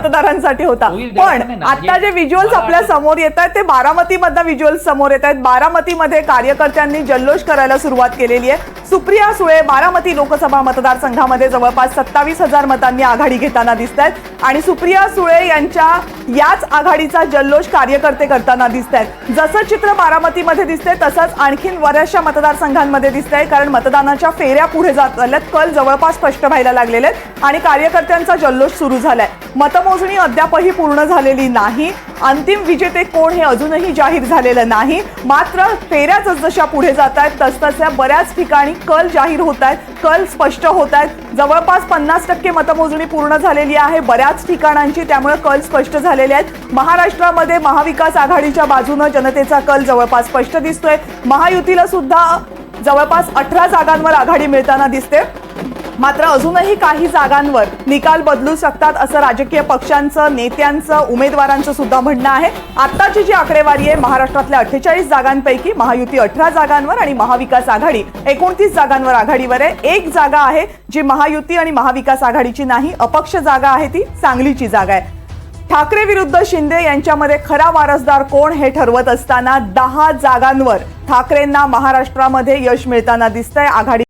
मतदारांसाठी होता। पण आता जे व्हिज्युअल्स आपल्या समोर येत आहेत ते बारामतीमधनं व्हिज्युअल्स समोर येत आहेत। बारामतीमध्ये कार्यकर्त्यांनी जल्लोष करायला सुरुवात केलेली आहे। सुप्रिया सुळे बारामती लोकसभा मतदारसंघामध्ये जवळपास 27,000 मतांनी आघाडी घेताना दिसत आहेत आणि सुप्रिया सुळे यांच्या याच आघाडीचा जल्लोष कार्यकर्ते करताना दिसत आहेत। जसं चित्र बारामतीमध्ये दिसतंय तसंच आणखीन बऱ्याचशा मतदारसंघांमध्ये दिसतंय, कारण मतदानाच्या फेऱ्या पुढे जात आहेत, कल जवळपास स्पष्ट व्हायला लागलेले आहेत आणि कार्यकर्त्यांचा जल्लोष सुरू झालाय। मतमोजणी अद्यापही पूर्ण झालेली नाही, अंतिम विजेते कोण हे अजूनही जाहीर झालेलं नाही। मात्र फेऱ्या जसजशा पुढे जात आहेत तसतशा बऱ्याच ठिकाणी कल जाहीर होत आहेत, कल स्पष्ट होत आहेत। जवळपास 50% मतमोजणी पूर्ण झालेली आहे बऱ्याच ठिकाणांची, त्यामुळे कल स्पष्ट झालेले आहेत। महाराष्ट्रामध्ये महाविकास आघाडीच्या बाजूने जनतेचा कल जवळपास स्पष्ट दिसतोय। महायुतीला सुद्धा जवळपास 18 जागांवर आघाडी मिळताना दिसते। मात्र अजूनही काही जागांवर निकाल बदलू शकतात असं राजकीय पक्षांचं, नेत्यांचं, उमेदवारांचं सुद्धा म्हणणं आहे। आताची जी आकडेवारी आहे महाराष्ट्रातल्या 48 जागांपैकी महायुती 18 जागांवर आणि महाविकास आघाडी 29 जागांवर आघाडीवर आहे। एक जागा आहे जी महायुती आणि महाविकास आघाडीची नाही, अपक्ष जागा आहे, ती सांगलीची जागा आहे। ठाकरे विरुद्ध शिंदे यांच्यामध्ये खरा वारसदार कोण हे ठरवत असताना 10 जागांवर ठाकरेंना महाराष्ट्रामध्ये यश मिळताना दिसतंय। आघाडी